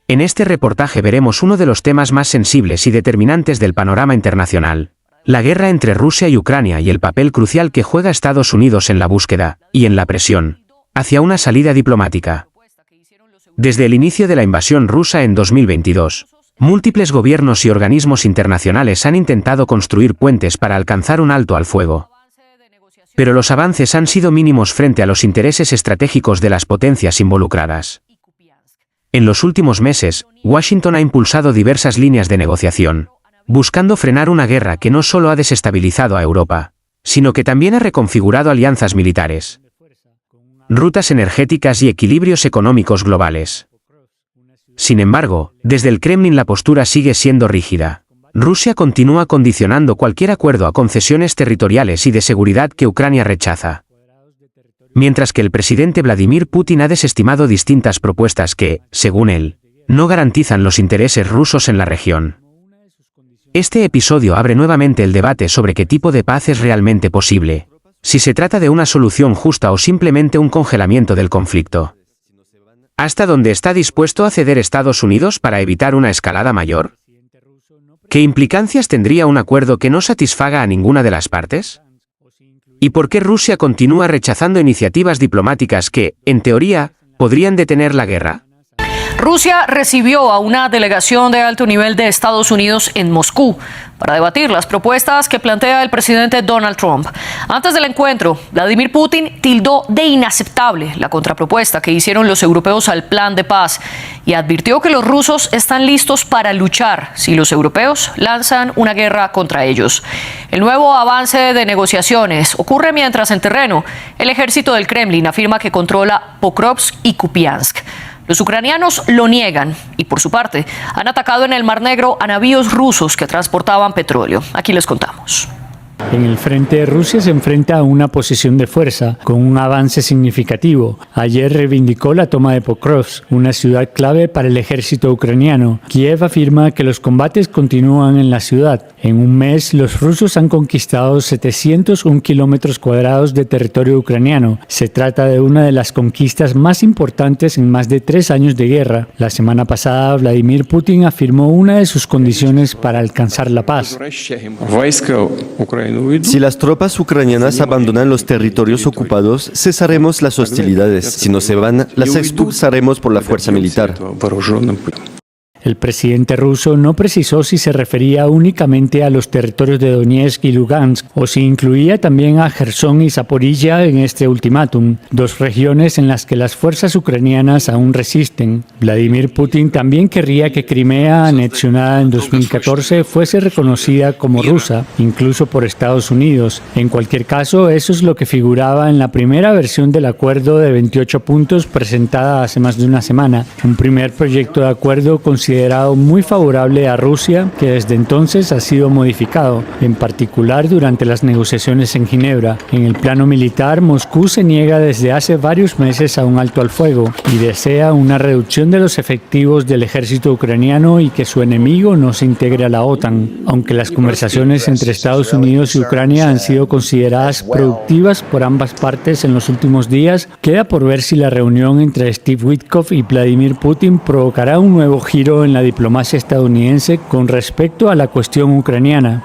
En este reportaje veremos uno de los temas más sensibles y determinantes del panorama internacional: la guerra entre Rusia y Ucrania y el papel crucial que juega Estados Unidos en la búsqueda, y en la presión, hacia una salida diplomática. Desde el inicio de la invasión rusa en 2022, múltiples gobiernos y organismos internacionales han intentado construir puentes para alcanzar un alto al fuego. Pero los avances han sido mínimos frente a los intereses estratégicos de las potencias involucradas. En los últimos meses, Washington ha impulsado diversas líneas de negociación, buscando frenar una guerra que no solo ha desestabilizado a Europa, sino que también ha reconfigurado alianzas militares, rutas energéticas y equilibrios económicos globales. Sin embargo, desde el Kremlin la postura sigue siendo rígida. Rusia continúa condicionando cualquier acuerdo a concesiones territoriales y de seguridad que Ucrania rechaza, mientras que el presidente Vladimir Putin ha desestimado distintas propuestas que, según él, no garantizan los intereses rusos en la región. Este episodio abre nuevamente el debate sobre qué tipo de paz es realmente posible, si se trata de una solución justa o simplemente un congelamiento del conflicto. ¿Hasta dónde está dispuesto a ceder Estados Unidos para evitar una escalada mayor? ¿Qué implicancias tendría un acuerdo que no satisfaga a ninguna de las partes? ¿Y por qué Rusia continúa rechazando iniciativas diplomáticas que, en teoría, podrían detener la guerra? Rusia recibió a una delegación de alto nivel de Estados Unidos en Moscú para debatir las propuestas que plantea el presidente Donald Trump. Antes del encuentro, Vladimir Putin tildó de inaceptable la contrapropuesta que hicieron los europeos al plan de paz y advirtió que los rusos están listos para luchar si los europeos lanzan una guerra contra ellos. El nuevo avance de negociaciones ocurre mientras en terreno el ejército del Kremlin afirma que controla Pokrovsk y Kupiansk. Los ucranianos lo niegan y, por su parte, han atacado en el Mar Negro a navíos rusos que transportaban petróleo. Aquí les contamos. En el frente, Rusia se enfrenta a una posición de fuerza, con un avance significativo. Ayer reivindicó la toma de Pokrovsk, una ciudad clave para el ejército ucraniano. Kiev afirma que los combates continúan en la ciudad. En un mes, los rusos han conquistado 701 kilómetros cuadrados de territorio ucraniano. Se trata de una de las conquistas más importantes en más de 3 años de guerra. La semana pasada, Vladimir Putin afirmó una de sus condiciones para alcanzar la paz. Si las tropas ucranianas abandonan los territorios ocupados, cesaremos las hostilidades. Si no se van, las expulsaremos por la fuerza militar. El presidente ruso no precisó si se refería únicamente a los territorios de Donetsk y Lugansk o si incluía también a Jersón y Zaporilla en este ultimátum, 2 regiones en las que las fuerzas ucranianas aún resisten. Vladimir Putin también querría que Crimea, anexionada en 2014, fuese reconocida como rusa, incluso por Estados Unidos. En cualquier caso, eso es lo que figuraba en la primera versión del acuerdo de 28 puntos presentada hace más de una semana, un primer proyecto de acuerdo considerado muy favorable a Rusia, que desde entonces ha sido modificado, en particular durante las negociaciones en Ginebra. En el plano militar, Moscú se niega desde hace varios meses a un alto al fuego y desea una reducción de los efectivos del ejército ucraniano y que su enemigo no se integre a la OTAN. Aunque las conversaciones entre Estados Unidos y Ucrania han sido consideradas productivas por ambas partes en los últimos días, queda por ver si la reunión entre Steve Witkoff y Vladimir Putin provocará un nuevo giro en la diplomacia estadounidense con respecto a la cuestión ucraniana.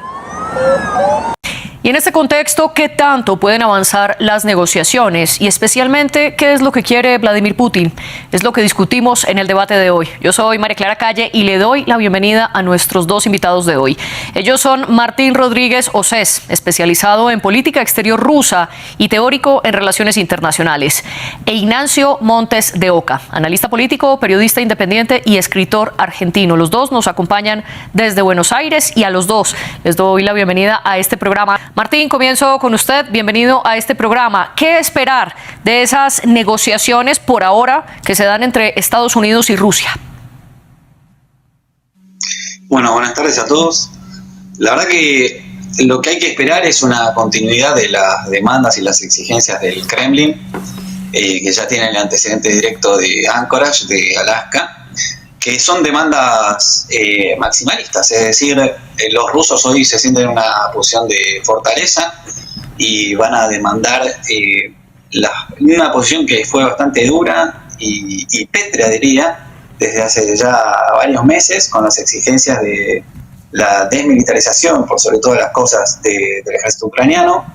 Y en este contexto, ¿qué tanto pueden avanzar las negociaciones? Y especialmente, ¿qué es lo que quiere Vladimir Putin? Es lo que discutimos en el debate de hoy. Yo soy María Clara Calle y le doy la bienvenida a nuestros 2 invitados de hoy. Ellos son Martín Rodríguez Océs, especializado en política exterior rusa y teórico en relaciones internacionales, e Ignacio Montes de Oca, analista político, periodista independiente y escritor argentino. Los dos nos acompañan desde Buenos Aires y a los dos les doy la bienvenida a este programa. Martín, comienzo con usted. Bienvenido a este programa. ¿Qué esperar de esas negociaciones por ahora que se dan entre Estados Unidos y Rusia? Bueno, buenas tardes a todos. La verdad que lo que hay que esperar es una continuidad de las demandas y las exigencias del Kremlin, que ya tienen el antecedente directo de Anchorage, de Alaska, que son demandas maximalistas, es decir, los rusos hoy se sienten en una posición de fortaleza y van a demandar una posición que fue bastante dura y pétrea, diría, desde hace ya varios meses con las exigencias de la desmilitarización, por sobre todas las cosas, del ejército ucraniano,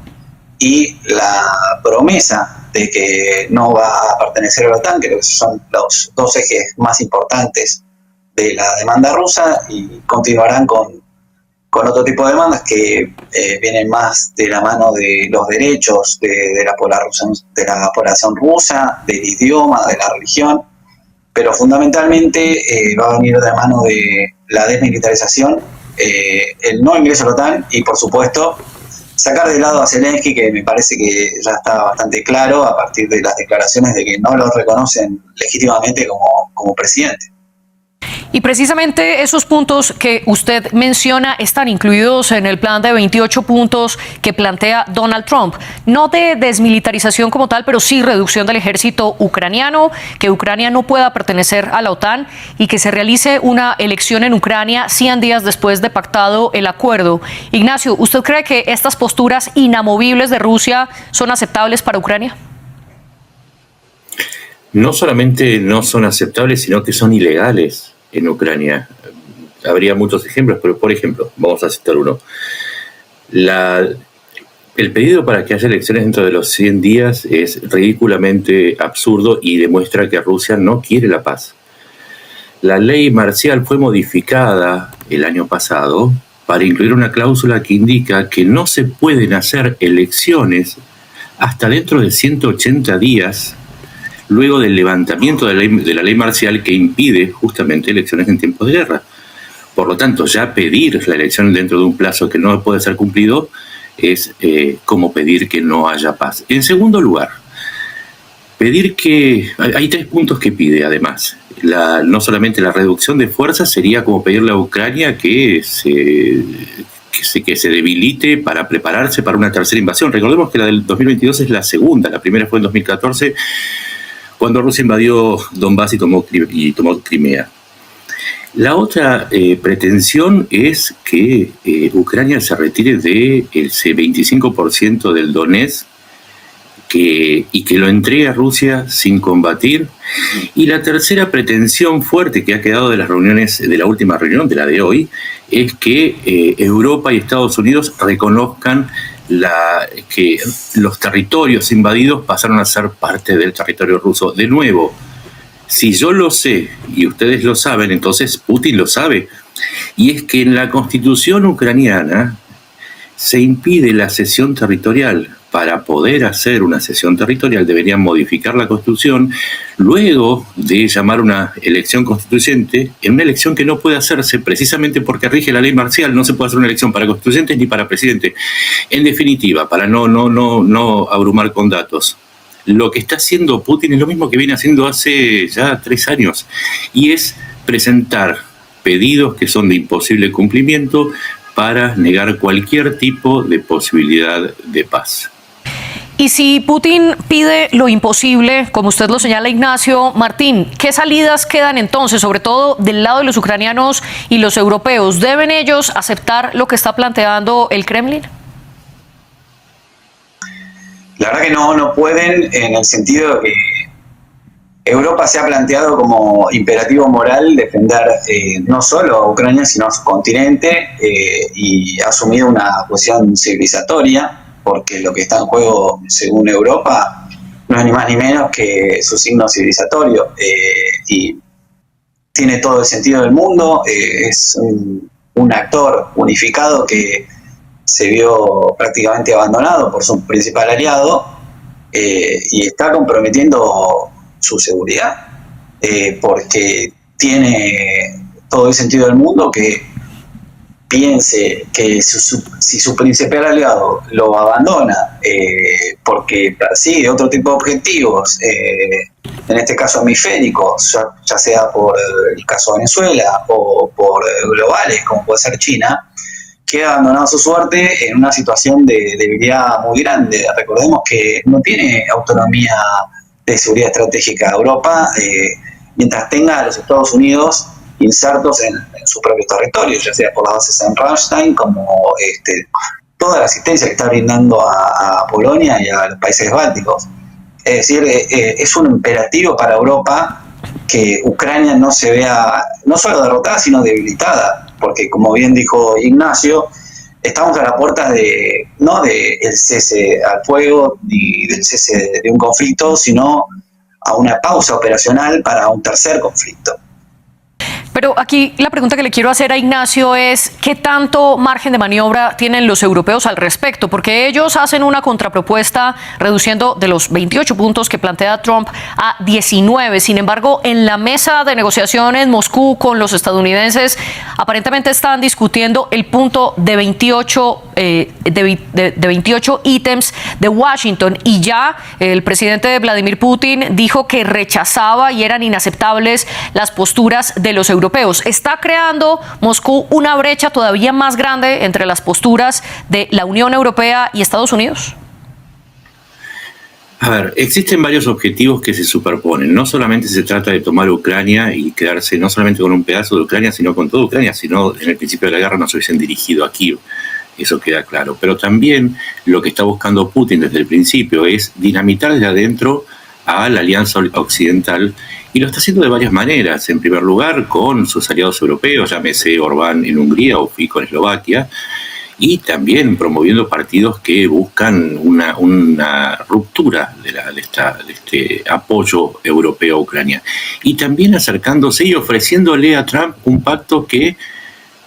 y la promesa de que no va a pertenecer a la OTAN, que son los dos ejes más importantes de la demanda rusa, y continuarán con otro tipo de demandas que vienen más de la mano de los derechos de la población rusa, del idioma, de la religión, pero fundamentalmente va a venir de la mano de la desmilitarización, el no ingreso a la OTAN y, por supuesto, sacar de lado a Zelensky, que me parece que ya está bastante claro a partir de las declaraciones de que no lo reconocen legítimamente como presidente. Y precisamente esos puntos que usted menciona están incluidos en el plan de 28 puntos que plantea Donald Trump. No de desmilitarización como tal, pero sí reducción del ejército ucraniano, que Ucrania no pueda pertenecer a la OTAN y que se realice una elección en Ucrania 100 días después de pactado el acuerdo. Ignacio, ¿usted cree que estas posturas inamovibles de Rusia son aceptables para Ucrania? No solamente no son aceptables, sino que son ilegales en Ucrania. Habría muchos ejemplos, pero por ejemplo, vamos a citar uno. El pedido para que haya elecciones dentro de los 100 días es ridículamente absurdo y demuestra que Rusia no quiere la paz. La ley marcial fue modificada el año pasado para incluir una cláusula que indica que no se pueden hacer elecciones hasta dentro de 180 días luego del levantamiento de la ley marcial que impide justamente elecciones en tiempos de guerra. Por lo tanto, ya pedir la elección dentro de un plazo que no puede ser cumplido es como pedir que no haya paz. En segundo lugar, pedir que... Hay 3 puntos que pide, además. No solamente la reducción de fuerzas, sería como pedirle a Ucrania que se debilite para prepararse para una tercera invasión. Recordemos que la del 2022 es la segunda, la primera fue en 2014, cuando Rusia invadió Donbass y tomó Crimea. La otra pretensión es que Ucrania se retire de ese 25% del Donetsk y que lo entregue a Rusia sin combatir. Y la tercera pretensión fuerte que ha quedado de las reuniones, de la última reunión, de la de hoy, es que Europa y Estados Unidos reconozcan que los territorios invadidos pasaron a ser parte del territorio ruso. De nuevo, si yo lo sé y ustedes lo saben, entonces Putin lo sabe. Y es que en la constitución ucraniana se impide la cesión territorial. Para poder hacer una cesión territorial deberían modificar la constitución, luego de llamar una elección constituyente, en una elección que no puede hacerse precisamente porque rige la ley marcial. No se puede hacer una elección para constituyentes ni para presidente. En definitiva, para no abrumar con datos, lo que está haciendo Putin es lo mismo que viene haciendo hace ya 3 años, y es presentar pedidos que son de imposible cumplimiento para negar cualquier tipo de posibilidad de paz. Y si Putin pide lo imposible, como usted lo señala, Ignacio Martín, ¿qué salidas quedan entonces, sobre todo del lado de los ucranianos y los europeos? ¿Deben ellos aceptar lo que está planteando el Kremlin? La verdad que no pueden, en el sentido de que Europa se ha planteado como imperativo moral defender no solo a Ucrania, sino a su continente, y ha asumido una posición civilizatoria, porque lo que está en juego, según Europa, no es ni más ni menos que su signo civilizatorio, y tiene todo el sentido del mundo. Es un actor unificado que se vio prácticamente abandonado por su principal aliado, y está comprometiendo su seguridad, porque tiene todo el sentido del mundo que piense que si su principal aliado lo abandona porque persigue otro tipo de objetivos, en este caso hemisféricos, ya sea por el caso de Venezuela o por globales como puede ser China, queda abandonado a su suerte en una situación de debilidad muy grande. Recordemos que no tiene autonomía de seguridad estratégica Europa, mientras tenga a los Estados Unidos insertos en sus propios territorios, ya sea por las bases en Ramstein, como toda la asistencia que está brindando a Polonia y a los países bálticos. Es decir, es un imperativo para Europa que Ucrania no se vea no solo derrotada, sino debilitada, porque como bien dijo Ignacio, estamos a la puerta no del cese al fuego ni del cese de un conflicto, sino a una pausa operacional para un tercer conflicto. Pero aquí la pregunta que le quiero hacer a Ignacio es, ¿qué tanto margen de maniobra tienen los europeos al respecto? Porque ellos hacen una contrapropuesta reduciendo de los 28 puntos que plantea Trump a 19. Sin embargo, en la mesa de negociación en Moscú con los estadounidenses, aparentemente están discutiendo el punto de 28 ítems de Washington, y ya el presidente Vladimir Putin dijo que rechazaba y eran inaceptables las posturas de los europeos. ¿Está creando Moscú una brecha todavía más grande entre las posturas de la Unión Europea y Estados Unidos? A ver, existen varios objetivos que se superponen. No solamente se trata de tomar Ucrania y quedarse no solamente con un pedazo de Ucrania, sino con toda Ucrania, sino en el principio de la guerra no se hubiesen dirigido a Kiev. Eso queda claro. Pero también lo que está buscando Putin desde el principio es dinamitar desde adentro a la alianza occidental, y lo está haciendo de varias maneras. En primer lugar, con sus aliados europeos, llámese Orbán en Hungría o Fico en Eslovaquia, y también promoviendo partidos que buscan una ruptura de este apoyo europeo a Ucrania. Y también acercándose y ofreciéndole a Trump un pacto que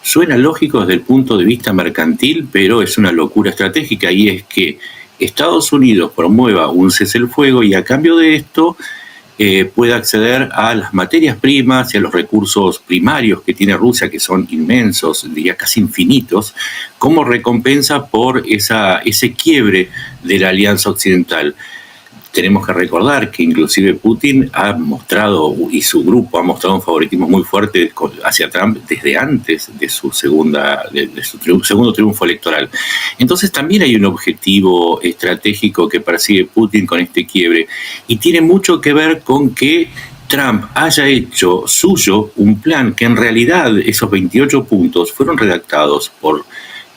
suena lógico desde el punto de vista mercantil, pero es una locura estratégica, y es que Estados Unidos promueva un cese el fuego y a cambio de esto pueda acceder a las materias primas y a los recursos primarios que tiene Rusia, que son inmensos, diría casi infinitos, como recompensa por ese quiebre de la alianza occidental. Tenemos que recordar que inclusive Putin ha mostrado, y su grupo ha mostrado un favoritismo muy fuerte hacia Trump desde antes de su segundo triunfo electoral. Entonces también hay un objetivo estratégico que persigue Putin con este quiebre, y tiene mucho que ver con que Trump haya hecho suyo un plan que en realidad esos 28 puntos fueron redactados por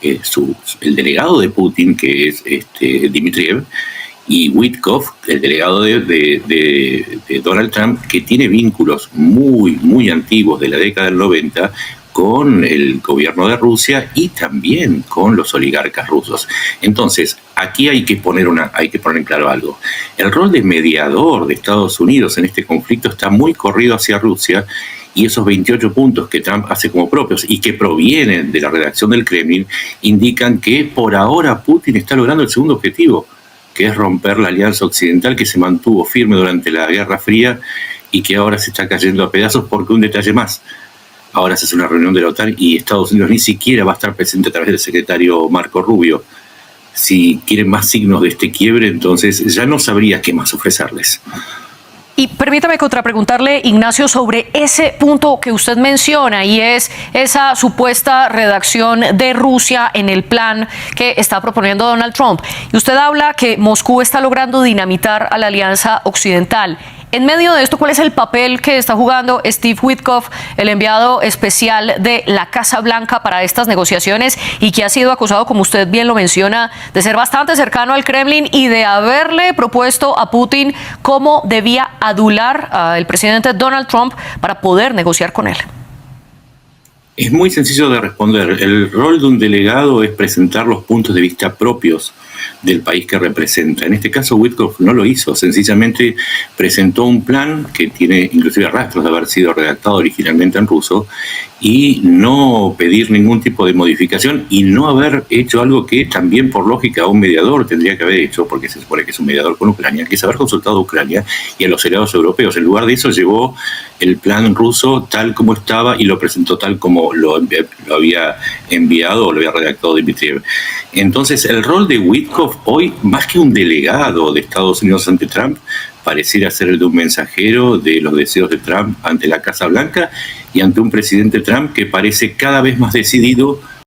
el delegado de Putin, que es Dmitriev, y Witkoff, el delegado de Donald Trump, que tiene vínculos muy, muy antiguos de la década del 90 con el gobierno de Rusia y también con los oligarcas rusos. Entonces, aquí hay que poner en claro algo. El rol de mediador de Estados Unidos en este conflicto está muy corrido hacia Rusia, y esos 28 puntos que Trump hace como propios y que provienen de la redacción del Kremlin indican que por ahora Putin está logrando el segundo objetivo, que es romper la alianza occidental que se mantuvo firme durante la Guerra Fría y que ahora se está cayendo a pedazos, porque un detalle más: ahora se hace una reunión de la OTAN y Estados Unidos ni siquiera va a estar presente a través del secretario Marco Rubio. Si quieren más signos de este quiebre, entonces ya no sabría qué más ofrecerles. Y permítame contrapreguntarle, Ignacio, sobre ese punto que usted menciona, y es esa supuesta redacción de Rusia en el plan que está proponiendo Donald Trump. Y usted habla que Moscú está logrando dinamitar a la alianza occidental. En medio de esto, ¿cuál es el papel que está jugando Steve Witkoff, el enviado especial de la Casa Blanca para estas negociaciones, y que ha sido acusado, como usted bien lo menciona, de ser bastante cercano al Kremlin y de haberle propuesto a Putin cómo debía adular al presidente Donald Trump para poder negociar con él? Es muy sencillo de responder. El rol de un delegado es presentar los puntos de vista propios del país que representa. En este caso, Witkoff no lo hizo, sencillamente presentó un plan que tiene inclusive rastros de haber sido redactado originalmente en ruso, y no pedir ningún tipo de modificación, y no haber hecho algo que también por lógica un mediador tendría que haber hecho, porque se supone que es un mediador con Ucrania, que es haber consultado a Ucrania y a los aliados europeos. En lugar de eso, llevó el plan ruso tal como estaba y lo presentó tal como lo había enviado o lo había redactado Dmitriev. Entonces, el rol de Witkoff hoy, más que un delegado de Estados Unidos ante Trump, pareciera ser el de un mensajero de los deseos de Trump ante la Casa Blanca y ante un presidente Trump que parece cada vez más decidido